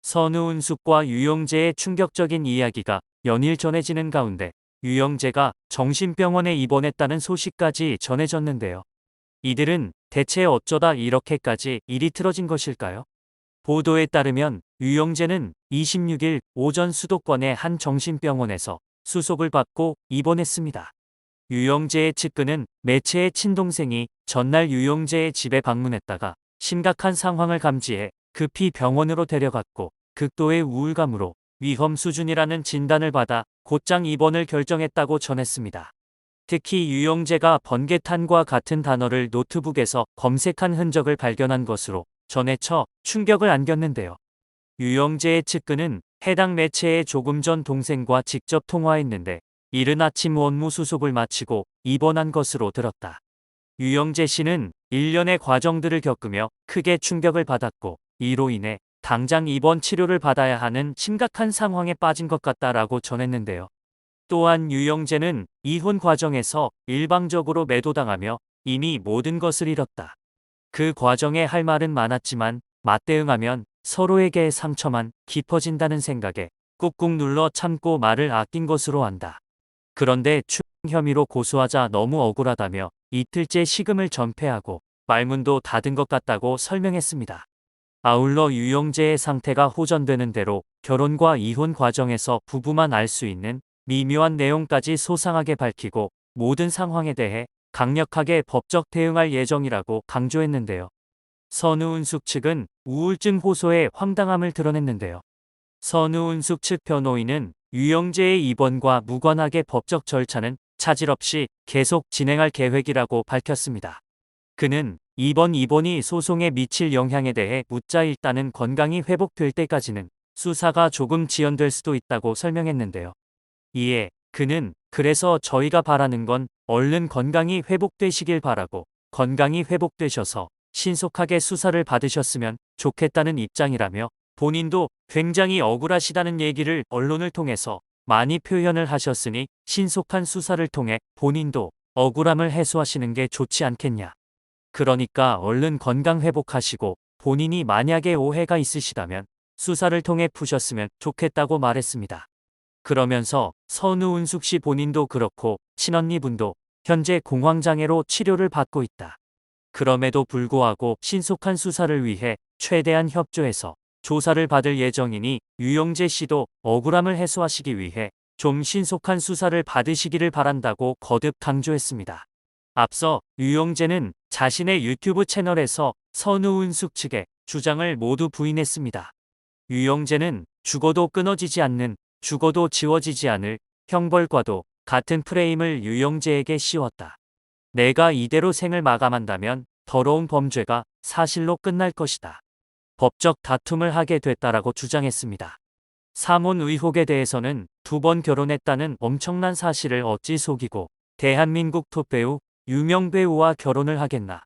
선우은숙과 유영재의 충격적인 이야기가 연일 전해지는 가운데 유영재가 정신병원에 입원했다는 소식까지 전해졌는데요. 이들은 대체 어쩌다 이렇게까지 일이 틀어진 것일까요? 보도에 따르면 유영재는 26일 오전 수도권의 한 정신병원에서 수속을 받고 입원했습니다. 유영재의 측근은 매체의 친동생이 전날 유영재의 집에 방문했다가 심각한 상황을 감지해 급히 병원으로 데려갔고 극도의 우울감으로 위험 수준이라는 진단을 받아 곧장 입원을 결정했다고 전했습니다. 특히 유영재가 번개탄과 같은 단어를 노트북에서 검색한 흔적을 발견한 것으로 전해 쳐 충격을 안겼는데요. 유영재의 측근은 해당 매체의 조금 전 동생과 직접 통화했는데 이른 아침 원무 수속을 마치고 입원한 것으로 들었다. 유영재 씨는 일련의 과정들을 겪으며 크게 충격을 받았고 이로 인해 당장 입원 치료를 받아야 하는 심각한 상황에 빠진 것 같다라고 전했는데요. 또한 유영재는 이혼 과정에서 일방적으로 매도당하며 이미 모든 것을 잃었다. 그 과정에 할 말은 많았지만 맞대응하면 서로에게 상처만 깊어진다는 생각에 꾹꾹 눌러 참고 말을 아낀 것으로 안다. 그런데 추행 혐의로 고소하자 너무 억울하다며 이틀째 식음을 전폐하고 말문도 닫은 것 같다고 설명했습니다. 아울러 유영재의 상태가 호전되는 대로 결혼과 이혼 과정에서 부부만 알 수 있는 미묘한 내용까지 소상하게 밝히고 모든 상황에 대해 강력하게 법적 대응할 예정이라고 강조했는데요. 선우은숙 측은 우울증 호소에 황당함을 드러냈는데요. 선우은숙 측 변호인은 유영재의 입원과 무관하게 법적 절차는 차질 없이 계속 진행할 계획이라고 밝혔습니다. 그는 이번 입원이 소송에 미칠 영향에 대해 묻자 일단은 건강이 회복될 때까지는 수사가 조금 지연될 수도 있다고 설명했는데요. 이에 그는 그래서 저희가 바라는 건 얼른 건강이 회복되시길 바라고 건강이 회복되셔서 신속하게 수사를 받으셨으면 좋겠다는 입장이라며 본인도 굉장히 억울하시다는 얘기를 언론을 통해서 많이 표현을 하셨으니 신속한 수사를 통해 본인도 억울함을 해소하시는 게 좋지 않겠냐. 그러니까 얼른 건강 회복하시고 본인이 만약에 오해가 있으시다면 수사를 통해 푸셨으면 좋겠다고 말했습니다. 그러면서 선우은숙 씨 본인도 그렇고 친언니분도 현재 공황장애로 치료를 받고 있다. 그럼에도 불구하고 신속한 수사를 위해 최대한 협조해서 조사를 받을 예정이니 유영재 씨도 억울함을 해소하시기 위해 좀 신속한 수사를 받으시기를 바란다고 거듭 강조했습니다. 앞서 유영재는 자신의 유튜브 채널에서 선우은숙 측의 주장을 모두 부인했습니다. 유영재는 죽어도 끊어지지 않는, 죽어도 지워지지 않을 형벌과도 같은 프레임을 유영재에게 씌웠다. 내가 이대로 생을 마감한다면 더러운 범죄가 사실로 끝날 것이다. 법적 다툼을 하게 됐다라고 주장했습니다. 사몬 의혹에 대해서는 2번 결혼했다는 엄청난 사실을 어찌 속이고 대한민국 톱배우, 유명 배우와 결혼을 하겠나.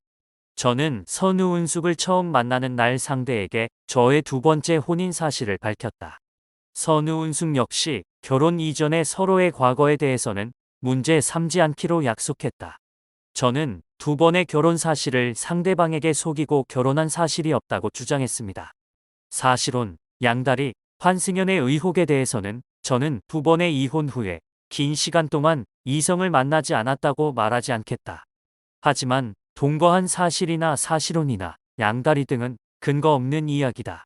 저는 선우은숙을 처음 만나는 날 상대에게 저의 2번째 혼인 사실을 밝혔다. 선우은숙 역시 결혼 이전에 서로의 과거에 대해서는 문제 삼지 않기로 약속했다. 저는 2번의 결혼 사실을 상대방에게 속이고 결혼한 사실이 없다고 주장했습니다. 사실혼, 양다리, 환승연의 의혹에 대해서는 저는 2번의 이혼 후에 긴 시간 동안 이성을 만나지 않았다고 말하지 않겠다. 하지만 동거한 사실이나 사실혼이나 양다리 등은 근거 없는 이야기다.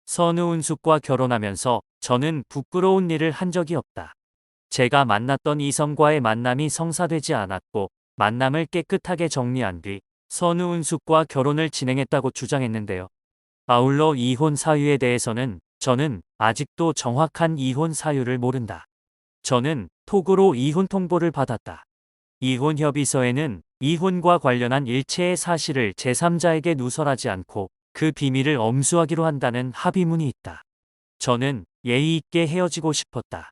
선우은숙과 결혼하면서 저는 부끄러운 일을 한 적이 없다. 제가 만났던 이성과의 만남이 성사되지 않았고 만남을 깨끗하게 정리한 뒤 선우은숙과 결혼을 진행했다고 주장했는데요. 아울러 이혼 사유에 대해서는 저는 아직도 정확한 이혼 사유를 모른다. 저는 톡으로 이혼 통보를 받았다. 이혼 협의서에는 이혼과 관련한 일체의 사실을 제3자에게 누설하지 않고 그 비밀을 엄수하기로 한다는 합의문이 있다. 저는 예의 있게 헤어지고 싶었다.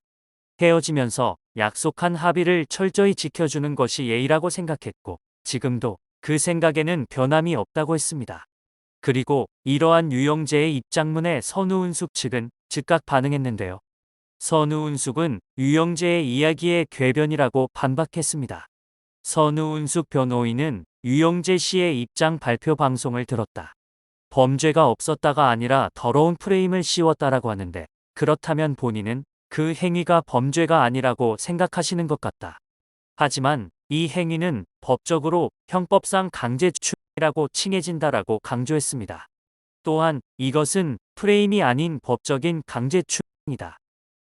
헤어지면서 약속한 합의를 철저히 지켜주는 것이 예의라고 생각했고 지금도 그 생각에는 변함이 없다고 했습니다. 그리고 이러한 유영재의 입장문에 선우은숙 측은 즉각 반응했는데요. 선우은숙은 유영재의 이야기의 궤변이라고 반박했습니다. 선우은숙 변호인은 유영재 씨의 입장 발표 방송을 들었다. 범죄가 없었다가 아니라 더러운 프레임을 씌웠다라고 하는데, 그렇다면 본인은 그 행위가 범죄가 아니라고 생각하시는 것 같다. 하지만 이 행위는 법적으로 형법상 강제추행이라고 칭해진다라고 강조했습니다. 또한 이것은 프레임이 아닌 법적인 강제추행이다.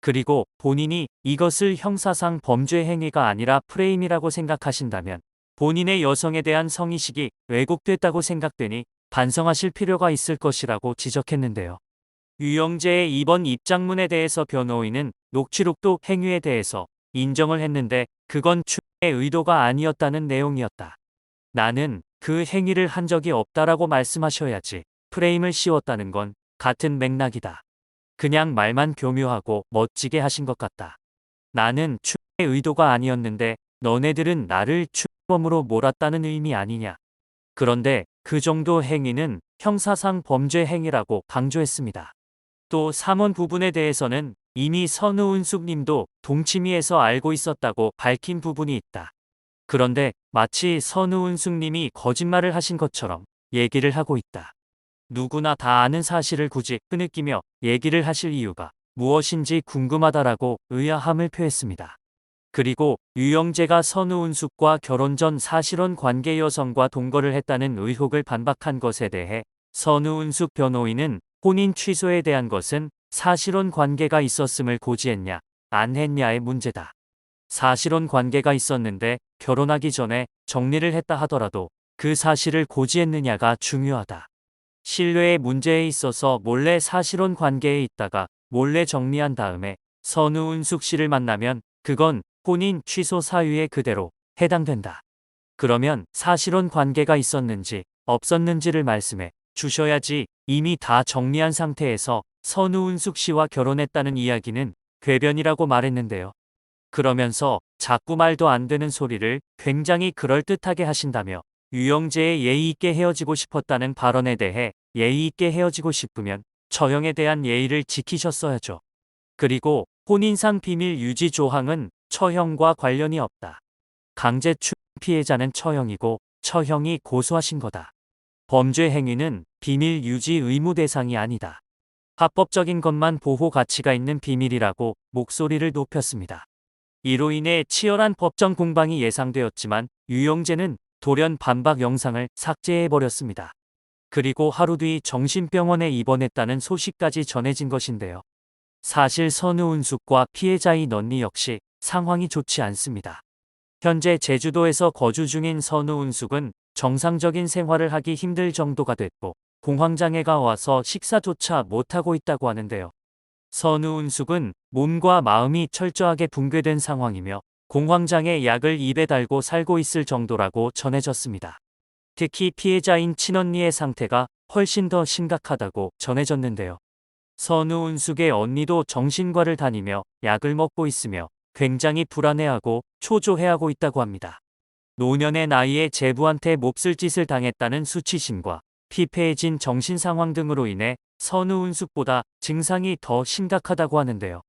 그리고 본인이 이것을 형사상 범죄 행위가 아니라 프레임이라고 생각하신다면 본인의 여성에 대한 성의식이 왜곡됐다고 생각되니 반성하실 필요가 있을 것이라고 지적했는데요. 유영재의 이번 입장문에 대해서 변호인은 녹취록도 행위에 대해서 인정을 했는데 그건 추행의 의도가 아니었다는 내용이었다. 나는 그 행위를 한 적이 없다라고 말씀하셔야지. 프레임을 씌웠다는 건 같은 맥락이다. 그냥 말만 교묘하고 멋지게 하신 것 같다. 나는 추행의 의도가 아니었는데 너네들은 나를 추행범으로 몰았다는 의미 아니냐. 그런데 그 정도 행위는 형사상 범죄 행위라고 강조했습니다. 또 3원 부분에 대해서는 이미 선우은숙 님도 동치미에서 알고 있었다고 밝힌 부분이 있다. 그런데 마치 선우은숙 님이 거짓말을 하신 것처럼 얘기를 하고 있다. 누구나 다 아는 사실을 굳이 끄느끼며 얘기를 하실 이유가 무엇인지 궁금하다라고 의아함을 표했습니다. 그리고 유영재가 선우은숙과 결혼 전 사실혼 관계 여성과 동거를 했다는 의혹을 반박한 것에 대해 선우은숙 변호인은 혼인 취소에 대한 것은 사실혼 관계가 있었음을 고지했냐, 안 했냐의 문제다. 사실혼 관계가 있었는데 결혼하기 전에 정리를 했다 하더라도 그 사실을 고지했느냐가 중요하다. 신뢰의 문제에 있어서 몰래 사실혼 관계에 있다가 몰래 정리한 다음에 선우은숙 씨를 만나면 그건 혼인 취소 사유에 그대로 해당된다. 그러면 사실혼 관계가 있었는지 없었는지를 말씀해 주셔야지. 이미 다 정리한 상태에서 선우은숙 씨와 결혼했다는 이야기는 궤변이라고 말했는데요. 그러면서 자꾸 말도 안 되는 소리를 굉장히 그럴듯하게 하신다며 유영재의 예의 있게 헤어지고 싶었다는 발언에 대해 예의 있게 헤어지고 싶으면 처형에 대한 예의를 지키셨어야죠. 그리고 혼인상 비밀 유지 조항은 처형과 관련이 없다. 강제추행 피해자는 처형이고 처형이 고소하신 거다. 범죄 행위는 비밀 유지 의무 대상이 아니다. 합법적인 것만 보호 가치가 있는 비밀이라고 목소리를 높였습니다. 이로 인해 치열한 법정 공방이 예상되었지만 유영재는 돌연 반박 영상을 삭제해버렸습니다. 그리고 하루 뒤 정신병원에 입원했다는 소식까지 전해진 것인데요. 사실 선우은숙과 피해자인 언니 역시 상황이 좋지 않습니다. 현재 제주도에서 거주 중인 선우은숙은 정상적인 생활을 하기 힘들 정도가 됐고 공황장애가 와서 식사조차 못하고 있다고 하는데요. 선우은숙은 몸과 마음이 철저하게 붕괴된 상황이며 공황장애 약을 입에 달고 살고 있을 정도라고 전해졌습니다. 특히 피해자인 친언니의 상태가 훨씬 더 심각하다고 전해졌는데요. 선우은숙의 언니도 정신과를 다니며 약을 먹고 있으며 굉장히 불안해하고 초조해하고 있다고 합니다. 노년의 나이에 제부한테 몹쓸 짓을 당했다는 수치심과 피폐해진 정신 상황 등으로 인해 선우은숙보다 증상이 더 심각하다고 하는데요.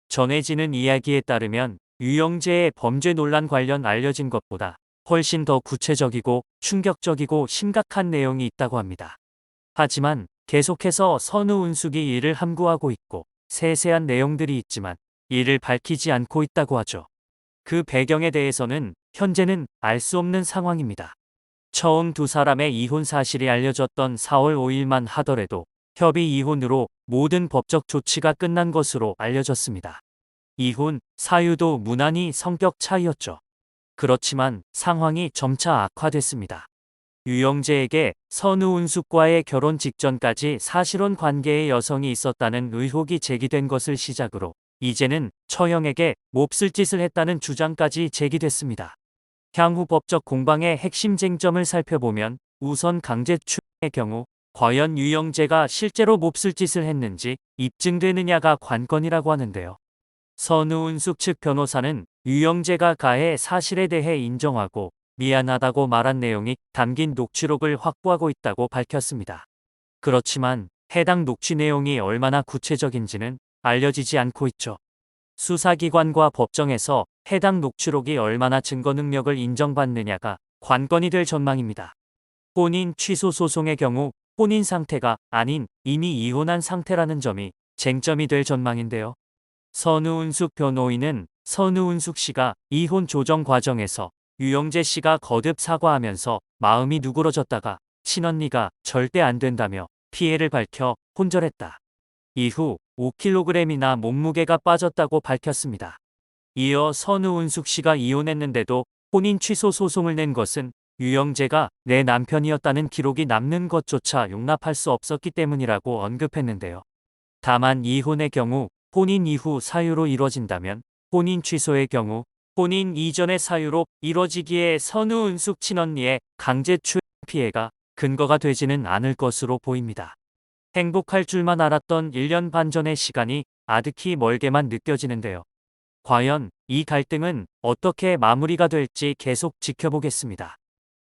전해지는 이야기에 따르면 유영재의 범죄 논란 관련 알려진 것보다 훨씬 더 구체적이고 충격적이고 심각한 내용이 있다고 합니다. 하지만 계속해서 선우은숙이 이를 함구하고 있고 세세한 내용들이 있지만 이를 밝히지 않고 있다고 하죠. 그 배경에 대해서는 현재는 알 수 없는 상황입니다. 처음 두 사람의 이혼 사실이 알려졌던 4월 5일만 하더라도 협의 이혼으로 모든 법적 조치가 끝난 것으로 알려졌습니다. 이혼 사유도 무난히 성격 차이였죠. 그렇지만 상황이 점차 악화됐습니다. 유영재에게 선우은숙과의 결혼 직전까지 사실혼 관계의 여성이 있었다는 의혹이 제기된 것을 시작으로 이제는 처형에게 몹쓸 짓을 했다는 주장까지 제기됐습니다. 향후 법적 공방의 핵심 쟁점을 살펴보면 우선 강제추행의 경우 과연 유영재가 실제로 몹쓸 짓을 했는지 입증되느냐가 관건이라고 하는데요. 선우은숙 측 변호사는 유영재가 가해 사실에 대해 인정하고 미안하다고 말한 내용이 담긴 녹취록을 확보하고 있다고 밝혔습니다. 그렇지만 해당 녹취 내용이 얼마나 구체적인지는 알려지지 않고 있죠. 수사기관과 법정에서 해당 녹취록이 얼마나 증거 능력을 인정받느냐가 관건이 될 전망입니다. 혼인 취소 소송의 경우 혼인 상태가 아닌 이미 이혼한 상태라는 점이 쟁점이 될 전망인데요. 선우은숙 변호인은 선우은숙 씨가 이혼 조정 과정에서 유영재 씨가 거듭 사과하면서 마음이 누그러졌다가 친언니가 절대 안 된다며 피해를 밝혀 혼절했다. 이후 5kg이나 몸무게가 빠졌다고 밝혔습니다. 이어 선우은숙 씨가 이혼했는데도 혼인 취소 소송을 낸 것은 유영재가 내 남편이었다는 기록이 남는 것조차 용납할 수 없었기 때문이라고 언급했는데요. 다만 이혼의 경우 혼인 이후 사유로 이뤄진다면 혼인 취소의 경우 혼인 이전의 사유로 이뤄지기에 선우은숙 친언니의 강제추행 피해가 근거가 되지는 않을 것으로 보입니다. 행복할 줄만 알았던 1년 반 전의 시간이 아득히 멀게만 느껴지는데요. 과연 이 갈등은 어떻게 마무리가 될지 계속 지켜보겠습니다.